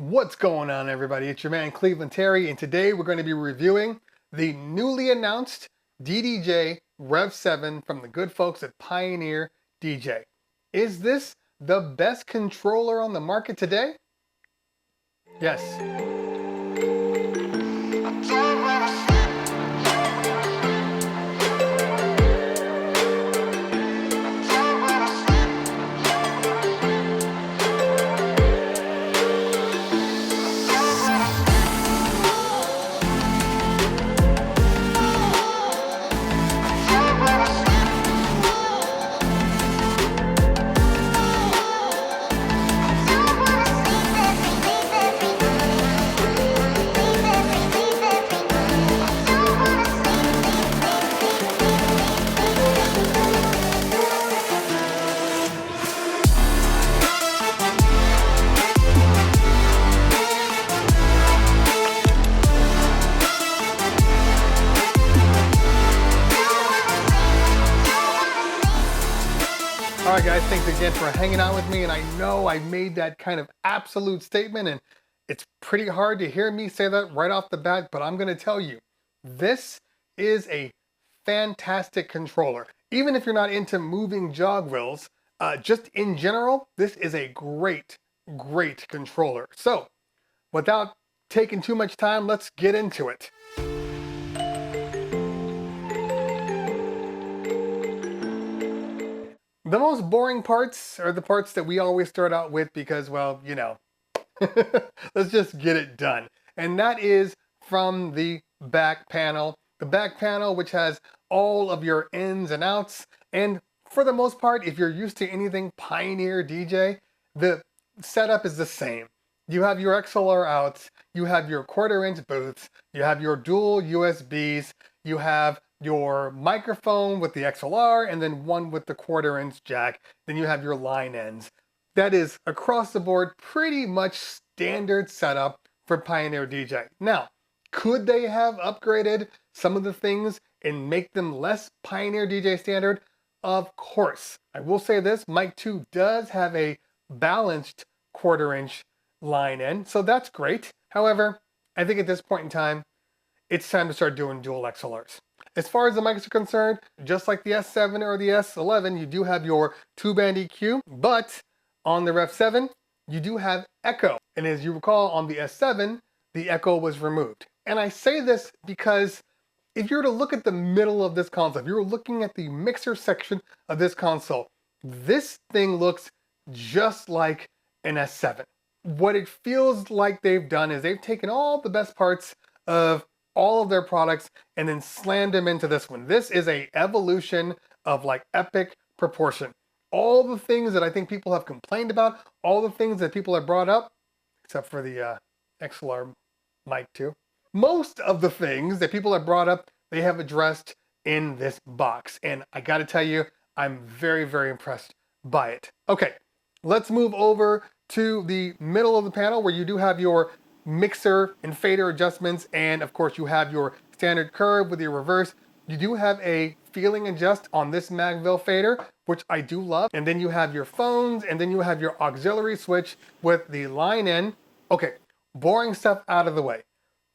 What's going on, everybody? It's your man Cleveland Terry, and today we're going to be reviewing the newly announced DDJ-REV7 from the good folks at Pioneer DJ. Is this the best controller on the market today? Yes. All right, guys, thanks again for hanging out with me. And I know I made that kind of absolute statement, and it's pretty hard to hear me say that right off the bat, but I'm going to tell you, this is a fantastic controller. Even if you're not into moving jog wheels, just in general, this is a great controller. So without taking too much time, let's get into it. The most boring parts are the parts that we always start out with because, well, you know, let's just get it done. And that is from the back panel. The back panel, which has all of your ins and outs. And for the most part, if you're used to anything Pioneer DJ, the setup is the same. You have your XLR outs, you have your 1/4 inch booths, you have your dual USBs, you have your microphone with the XLR, and then one with the 1/4 inch jack. Then you have your line ends. That is across the board pretty much standard setup for Pioneer DJ. Now, could they have upgraded some of the things and make them less Pioneer DJ standard? Of course. I will say this, Mic 2 does have a balanced 1/4 inch line end, so that's great. However, I think at this point in time, it's time to start doing dual XLRs. As far as the mics are concerned, just like the S7 or the S11, you do have your 2-band EQ, but on the REV7, you do have echo. And as you recall, on the S7, the echo was removed. And I say this because if you were to look at the middle of this console, if you were looking at the mixer section of this console, this thing looks just like an S7. What it feels like they've done is they've taken all the best parts of all of their products and then slammed them into this one. This is a evolution of like epic proportion. All the things that I think people have complained about, all the things that people have brought up, except for the XLR mic 2. Most of the things that people have brought up, they have addressed in this box. And I gotta tell you, I'm very impressed by it. Okay, let's move over to the middle of the panel where you do have your mixer and fader adjustments, and of course you have your standard curve with your reverse. You do have a feeling adjust on this Magville fader, which I do love. And then you have your phones, and then you have your auxiliary switch with the line in. Okay, boring stuff out of the way.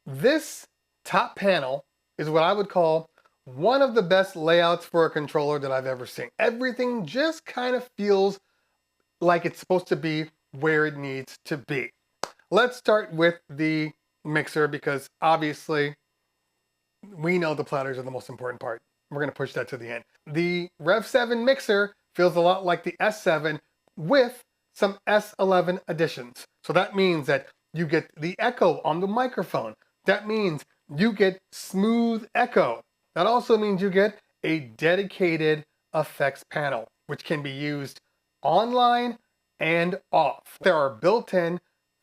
This top panel is what I would call one of the best layouts for a controller that I've ever seen. Everything just kind of feels like it's supposed to be where it needs to be. Let's start with the mixer because obviously we know the platters are the most important part. We're going to push that to the end. The REV7 mixer feels a lot like the S7 with some S11 additions. So that means that you get the echo on the microphone. That means you get smooth echo. That also means you get a dedicated effects panel, which can be used online and off. There are built-in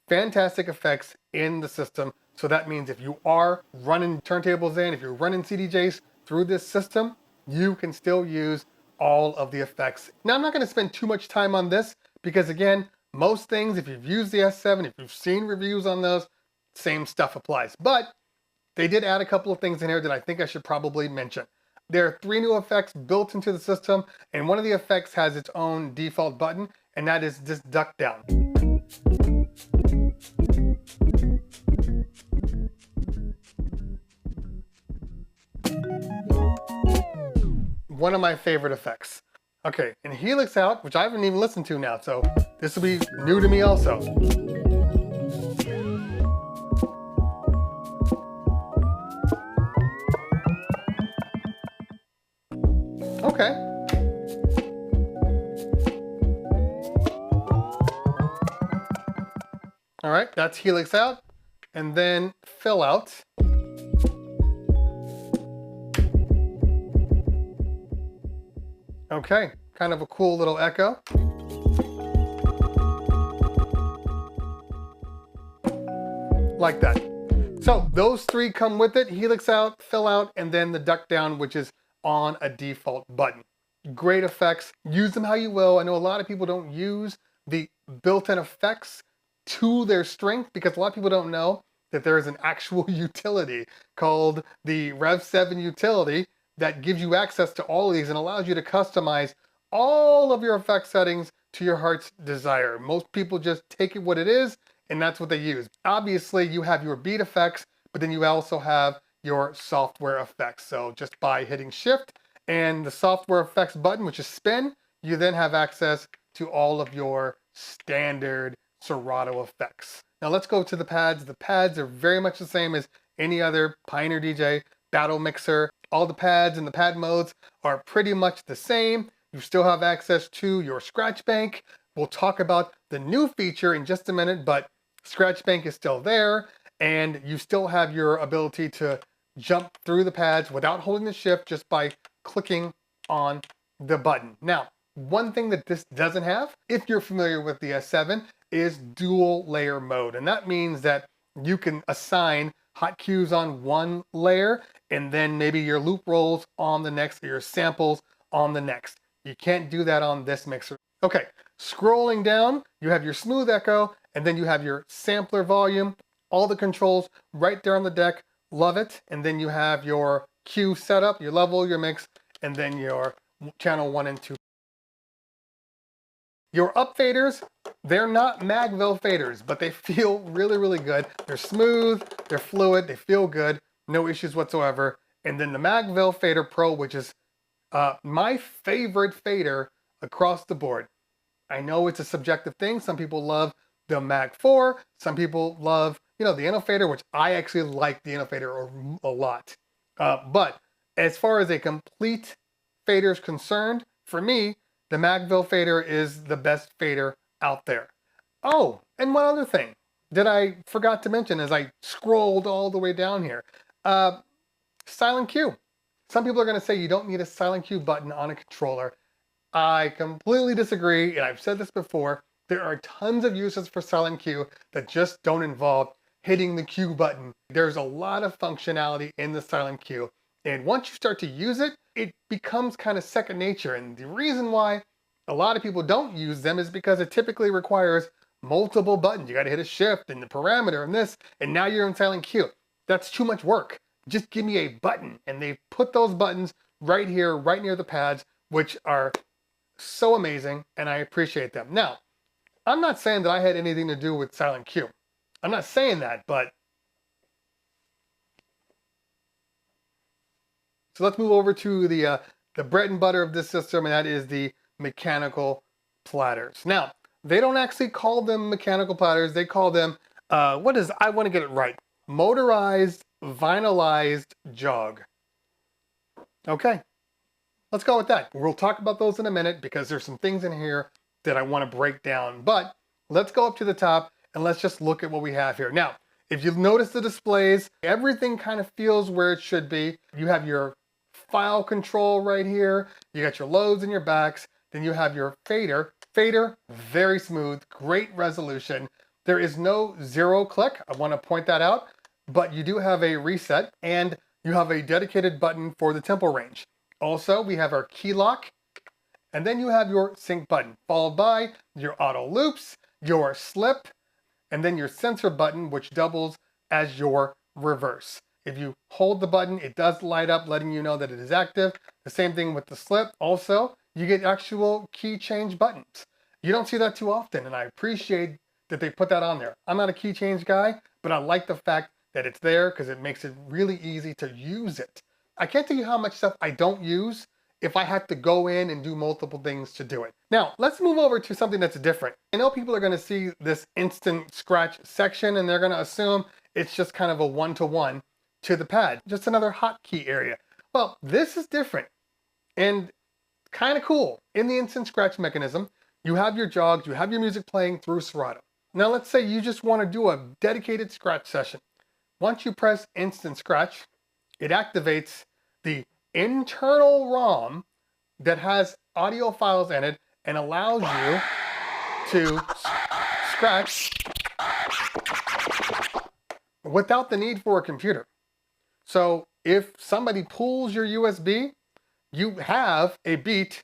fantastic effects in the system. So that means if you are running turntables in, if you're running CDJs through this system, you can still use all of the effects. Now, I'm not going to spend too much time on this because, again, most things, if you've used the S7, if you've seen reviews on those, same stuff applies. But they did add a couple of things in here that I think I should probably mention. There are 3 new effects built into the system, and one of the effects has its own default button, and that is this duck down. One of my favorite effects. Okay, and Helix Out, which I haven't even listened to now, so this will be new to me also. Okay. All right, that's Helix Out. And then Fill Out. Okay, kind of a cool little echo. Like that. So those three come with it: Helix Out, Fill Out, and then the Duck Down, which is on a default button. Great effects. Use them how you will. I know a lot of people don't use the built-in effects to their strength because a lot of people don't know that there is an actual utility called the REV7 utility that gives you access to all of these and allows you to customize all of your effect settings to your heart's desire. Most people just take it what it is, and that's what they use. Obviously, you have your beat effects, but then you also have your software effects. So just by hitting Shift and the software effects button, which is spin, you then have access to all of your standard Serato effects. Now let's go to the pads. The pads are very much the same as any other Pioneer DJ battle mixer. All the pads and the pad modes are pretty much the same. You still have access to your scratch bank. We'll talk about the new feature in just a minute, but scratch bank is still there, and you still have your ability to jump through the pads without holding the shift, just by clicking on the button. Now, one thing that this doesn't have, if you're familiar with the S7, is dual layer mode. And that means that you can assign hot cues on one layer and then maybe your loop rolls on the next, or your samples on the next. You can't do that on this mixer. Okay, scrolling down, you have your smooth echo, and then you have your sampler volume, all the controls right there on the deck. Love it. And then you have your cue setup, your level, your mix, and then your channel 1 and 2. Your up faders, they're not Magville faders, but they feel really, really good. They're smooth, they're fluid, they feel good, no issues whatsoever. And then the Magville Fader Pro, which is my favorite fader across the board. I know it's a subjective thing. Some people love the Mag 4. Some people love, the Innofader, which I actually like the Innofader a lot. But as far as a complete fader is concerned, for me, the Magville fader is the best fader out there. Oh, and one other thing that I forgot to mention as I scrolled all the way down here. Silent cue. Some people are going to say you don't need a silent cue button on a controller. I completely disagree, and I've said this before. There are tons of uses for silent cue that just don't involve hitting the cue button. There's a lot of functionality in the silent cue, and once you start to use it, it becomes kind of second nature. And the reason why a lot of people don't use them is because it typically requires multiple buttons. You got to hit a shift and the parameter and this, and now you're in silent cue. That's too much work. Just give me a button. And they've put those buttons right here, right near the pads, which are so amazing, and I appreciate them. Now, I'm not saying that I had anything to do with silent cue. I'm not saying that, but so let's move over to the bread and butter of this system, and that is the mechanical platters. Now, they don't actually call them mechanical platters. They call them, I want to get it right, motorized vinylized jog. Okay, let's go with that. We'll talk about those in a minute because there's some things in here that I want to break down. But let's go up to the top and let's just look at what we have here. Now, if you've noticed the displays, everything kind of feels where it should be. You have your file control right here. You got your lows and your backs. Then you have your fader. Fader, very smooth, great resolution. There is no zero click. I want to point that out. But you do have a reset, and you have a dedicated button for the tempo range. Also, we have our key lock, and then you have your sync button, followed by your auto loops, your slip, and then your sensor button, which doubles as your reverse. If you hold the button, it does light up, letting you know that it is active. The same thing with the slip. Also, you get actual key change buttons. You don't see that too often, and I appreciate that they put that on there. I'm not a key change guy, but I like the fact that it's there because it makes it really easy to use it. I can't tell you how much stuff I don't use if I have to go in and do multiple things to do it. Now, let's move over to something that's different. I know people are going to see this instant scratch section and they're going to assume it's just kind of a one-to-one to the pad, just another hotkey area. Well, this is different and kind of cool. In the instant scratch mechanism, you have your jogs, you have your music playing through Serato. Now let's say you just want to do a dedicated scratch session. Once you press instant scratch, it activates the internal ROM that has audio files in it and allows you to scratch without the need for a computer. So if somebody pulls your USB, you have a beat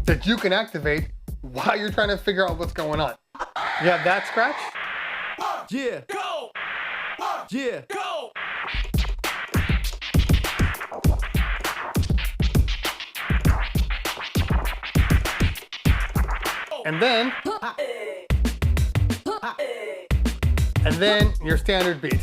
that you can activate while you're trying to figure out what's going on. You have that scratch? Yeah. Go. Yeah. Go. And then your standard beat.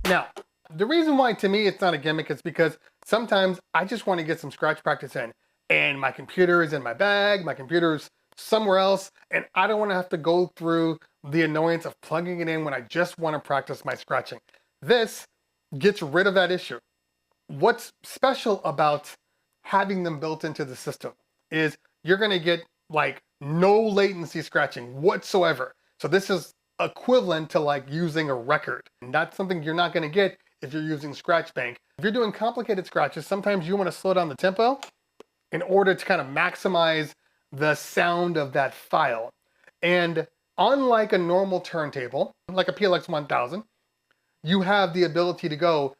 Now, the reason why to me it's not a gimmick is because sometimes I just want to get some scratch practice in and my computer is in my bag, my computer's somewhere else, and I don't want to have to go through the annoyance of plugging it in when I just want to practice my scratching. This gets rid of that issue. What's special about having them built into the system is you're going to get like no latency scratching whatsoever. So this is equivalent to like using a record. And that's something you're not going to get if you're using Scratch Bank. If you're doing complicated scratches, sometimes you want to slow down the tempo in order to kind of maximize the sound of that file. And unlike a normal turntable, like a PLX 1000, you have the ability to go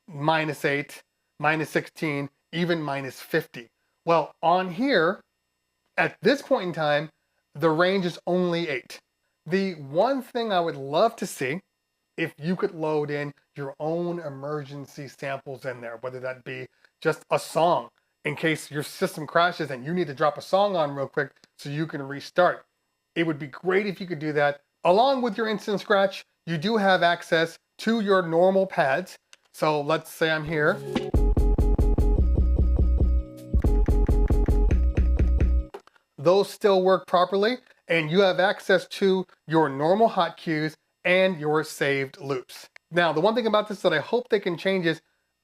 -8, -16, even -50. Well, on here, at this point in time, the range is only 8. The one thing I would love to see, if you could load in your own emergency samples in there, whether that be just a song, in case your system crashes and you need to drop a song on real quick so you can restart. It would be great if you could do that. Along with your instant scratch, you do have access to your normal pads. So let's say I'm here. Those still work properly, and you have access to your normal hot cues and your saved loops. Now, the one thing about this that I hope they can change is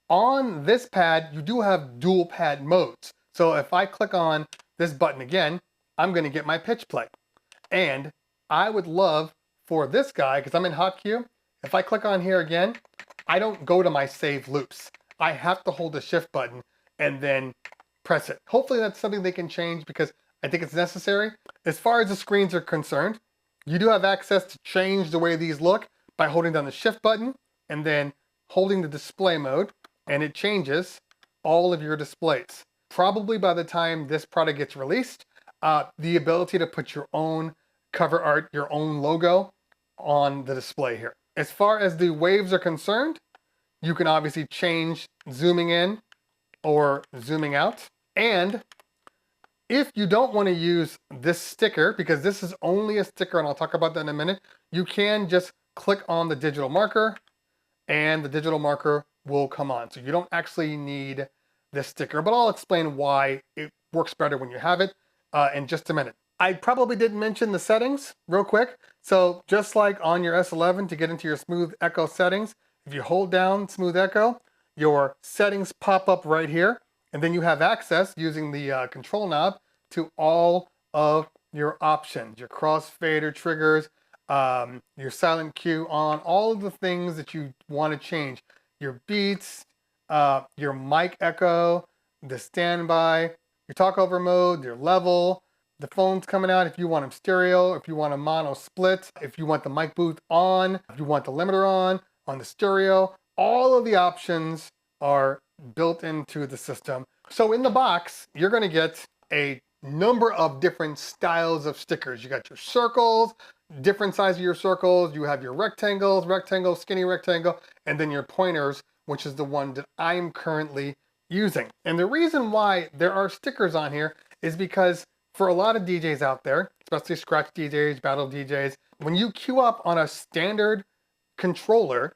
on this pad, you do have dual pad modes. So if I click on this button again, I'm going to get my pitch play. And I would love for this guy, because I'm in hot cue, if I click on here again, I don't go to my saved loops. I have to hold the shift button and then press it. Hopefully that's something they can change because I think it's necessary. As far as the screens are concerned, you do have access to change the way these look by holding down the shift button and then holding the display mode, and it changes all of your displays. Probably by the time this product gets released, the ability to put your own cover art, your own logo on the display here. As far as the waves are concerned, you can obviously change zooming in or zooming out. And if you don't want to use this sticker, because this is only a sticker, and I'll talk about that in a minute, you can just click on the digital marker and the digital marker will come on. So you don't actually need this sticker, but I'll explain why it works better when you have it in just a minute. I probably didn't mention the settings real quick. So just like on your S11 to get into your smooth echo settings, if you hold down smooth echo, your settings pop up right here. And then you have access using the control knob to all of your options, your crossfader triggers, your silent cue on, all of the things that you want to change. Your beats, your mic echo, the standby, your talk over mode, your level, the phones coming out if you want them stereo, if you want a mono split, if you want the mic booth on, if you want the limiter on the stereo, all of the options are built into the system. So in the box, you're going to get a number of different styles of stickers. You got your circles, different size of your circles. You have your rectangles, rectangle, skinny rectangle, and then your pointers, which is the one that I'm currently using. And the reason why there are stickers on here is because For a lot of DJs out there, especially scratch DJs, battle DJs, when you queue up on a standard controller,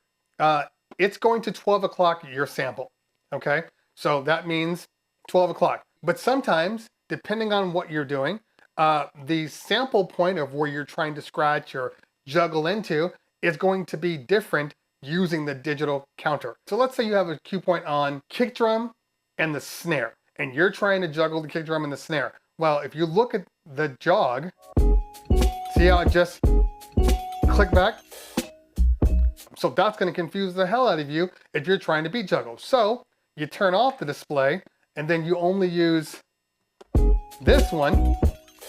it's going to 12 o'clock your sample, okay? So that means 12 o'clock. But sometimes, depending on what you're doing, the sample point of where you're trying to scratch or juggle into is going to be different using the digital counter. So let's say you have a cue point on kick drum and the snare, and you're trying to juggle the kick drum and the snare. Well, if you look at the jog, see how it just click back? So that's going to confuse the hell out of you if you're trying to beat juggle. So you turn off the display and then you only use this one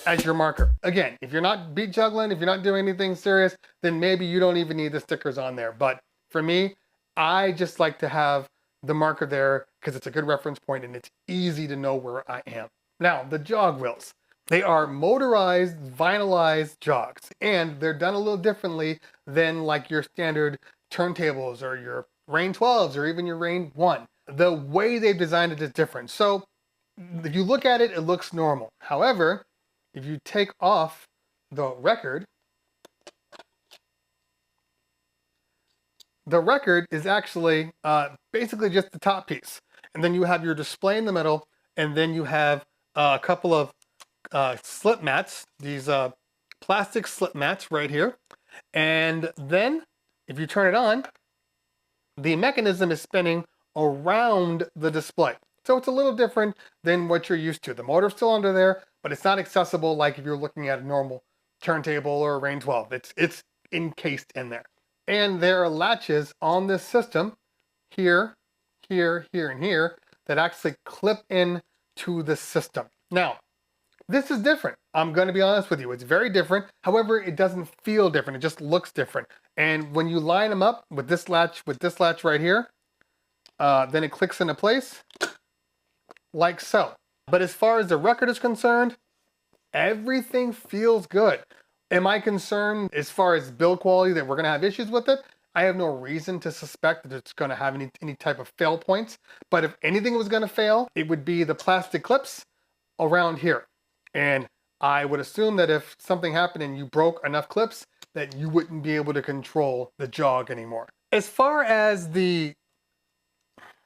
as your marker. Again, if you're not beat juggling, if you're not doing anything serious, then maybe you don't even need the stickers on there. But for me, I just like to have the marker there because it's a good reference point and it's easy to know where I am. Now, the jog wheels. They are motorized, vinylized jogs, and they're done a little differently than like your standard turntables or your Rain 12s or even your Rain 1. The way they've designed it is different. So if you look at it, it looks normal. However, if you take off the record is actually basically just the top piece. And then you have your display in the middle, and then you have a couple of slip mats, these plastic slip mats right here. And then if you turn it on, the mechanism is spinning around the display. So it's a little different than what you're used to. The motor's still under there, but it's not accessible like if you're looking at a normal turntable or a Rain 12. It's encased in there. And there are latches on this system here, here, here, and here that actually clip in to the system. Now, this is different. I'm going to be honest with you. It's very different. However, it doesn't feel different. It just looks different. And when you line them up with this latch right here, then it clicks into place like so. But as far as the record is concerned, everything feels good. Am I concerned as far as build quality that we're going to have issues with it? I have no reason to suspect that it's going to have any type of fail points. But if anything was going to fail, it would be the plastic clips around here. And I would assume that if something happened and you broke enough clips, that you wouldn't be able to control the jog anymore. As far as the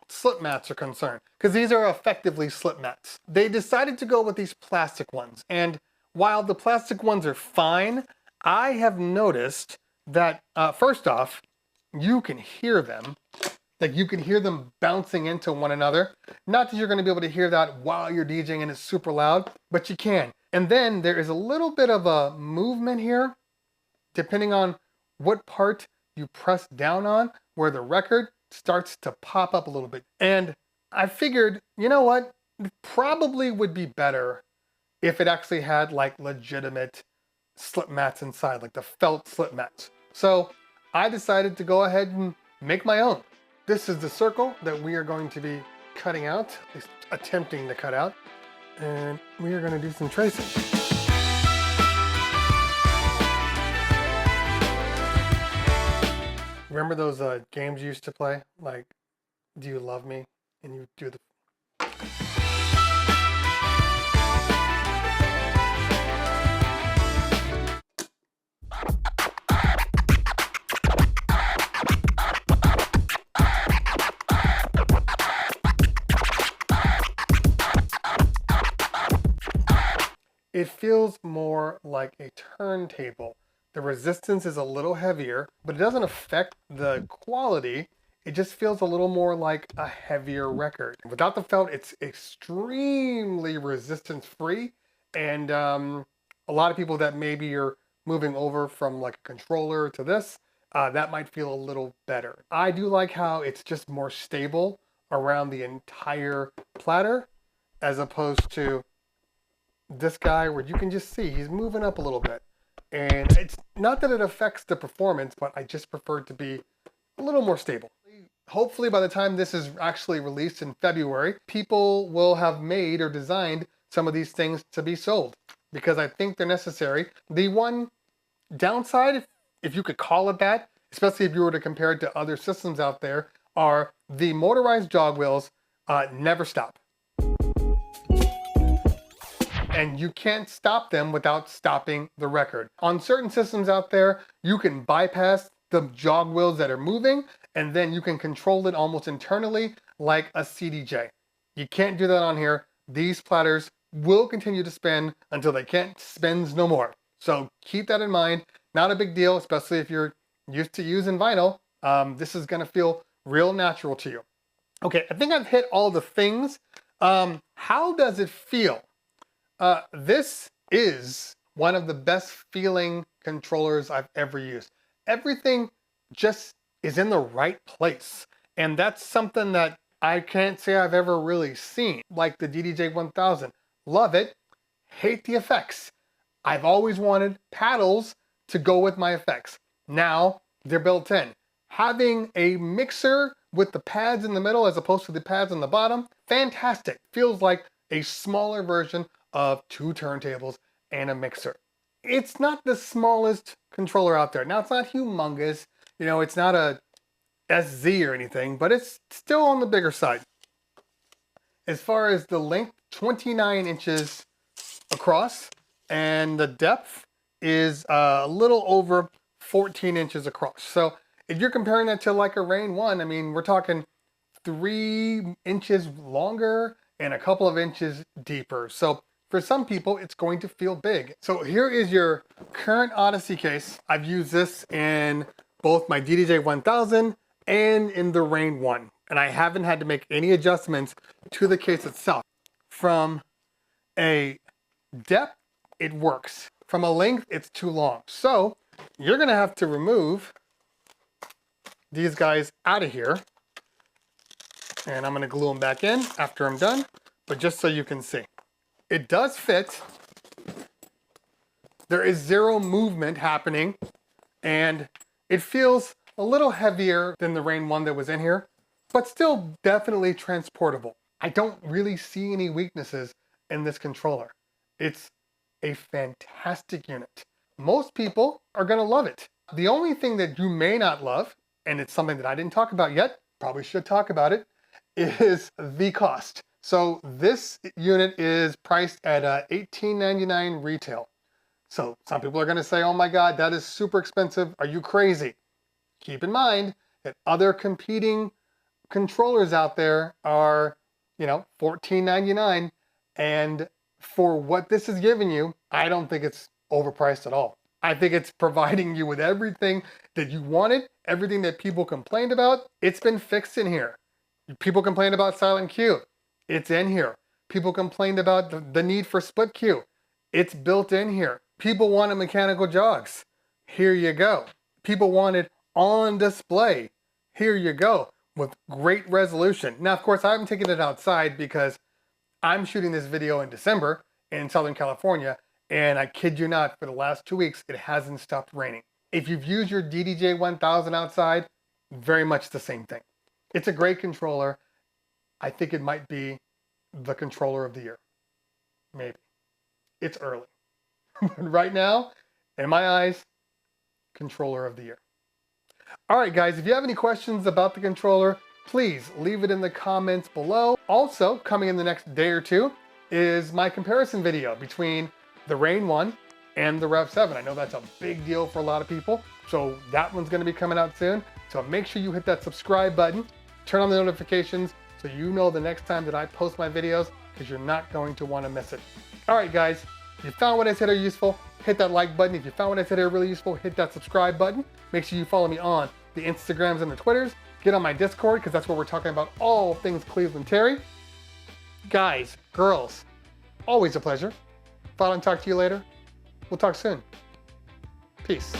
slip mats are concerned, because these are effectively slip mats, they decided to go with these plastic ones. And while the plastic ones are fine, I have noticed that first off, you can hear them. Like you can hear them bouncing into one another. Not that you're going to be able to hear that while you're DJing and it's super loud, but you can. And then there is a little bit of a movement here, depending on what part you press down on, where the record starts to pop up a little bit. And I figured, you know what? It probably would be better if it actually had like legitimate slip mats inside, like the felt slip mats. So I decided to go ahead and make my own. This is the circle that we are going to be cutting out, at least attempting to cut out, and we are going to do some tracing. Remember those games you used to play, like Do You Love Me? And you do the... It feels more like a turntable. The resistance is a little heavier, but it doesn't affect the quality. It just feels a little more like a heavier record. Without the felt, it's extremely resistance free. And a lot of people that maybe you're moving over from like a controller to this, that might feel a little better. I do like how it's just more stable around the entire platter as opposed to this guy where you can just see he's moving up a little bit. And it's not that it affects the performance, but I just prefer it to be a little more stable. Hopefully by the time this is actually released in February, people will have made or designed some of these things to be sold because I think they're necessary. The one downside, if you could call it that, especially if you were to compare it to other systems out there, are the motorized jog wheels never stop. and you can't stop them without stopping the record. On certain systems out there, you can bypass the jog wheels that are moving, and then you can control it almost internally like a CDJ. You can't do that on here. These platters will continue to spin until they can't spins no more. So keep that in mind. Not a big deal, especially if you're used to using vinyl. This is gonna feel real natural to you. Okay, I think I've hit all the things. How does it feel? This is one of the best feeling controllers I've ever used. Everything just is in the right place. And that's something that I can't say I've ever really seen. Like the DDJ-1000. Love it, hate the effects. I've always wanted paddles to go with my effects. Now they're built in. Having a mixer with the pads in the middle as opposed to the pads on the bottom, fantastic. Feels like a smaller version of two turntables and a mixer. It's not the smallest controller out there. Now it's not humongous, you know, it's not a SZ or anything, but it's still on the bigger side. As far as the length, 29 inches across, and the depth is a little over 14 inches across. So if you're comparing that to like a Rain 1, I mean, we're talking 3 inches longer and a couple of inches deeper. So for some people, it's going to feel big. So here is your current Odyssey case. I've used this in both my DDJ-1000 and in the Rain 1. And I haven't had to make any adjustments to the case itself. From a depth, it works. From a length, it's too long. So you're gonna have to remove these guys out of here. And I'm gonna glue them back in after I'm done, but just so you can see. It does fit. There is zero movement happening, and it feels a little heavier than the Rain 1 that was in here, but still definitely transportable. I don't really see any weaknesses in this controller. It's a fantastic unit. Most people are gonna love it. The only thing that you may not love, and it's something that I didn't talk about yet, probably should talk about it, is the cost. So this unit is priced at $18.99 retail. So some people are gonna say, oh my God, that is super expensive. Are you crazy? Keep in mind that other competing controllers out there are, you know, $14.99, and for what this is giving you, I don't think it's overpriced at all. I think it's providing you with everything that you wanted, everything that people complained about. It's been fixed in here. People complained about silent Q. It's in here. People complained about the need for split Q. It's built in here. People wanted mechanical jogs. Here you go. People wanted on display. Here you go, with great resolution. Now, of course, I haven't taken it outside because I'm shooting this video in December in Southern California, and I kid you not, for the last 2 weeks, it hasn't stopped raining. If you've used your DDJ-1000 outside, very much the same thing. It's a great controller. I think it might be the controller of the year. Maybe. It's early. Right now, in my eyes, controller of the year. All right, guys, if you have any questions about the controller, please leave it in the comments below. Also, coming in the next day or two is my comparison video between the Rain 1 and the REV7. I know that's a big deal for a lot of people, so that one's gonna be coming out soon. So make sure you hit that subscribe button, turn on the notifications so you know the next time that I post my videos, because you're not going to wanna miss it. All right, guys, if you found what I said are useful, hit that like button. If you found what I said are really useful, hit that subscribe button. Make sure you follow me on the Instagrams and the Twitters. Get on my Discord, because that's where we're talking about all things Cleveland Terry. Guys, girls, always a pleasure. Thought I'd talk to you later. We'll talk soon. Peace.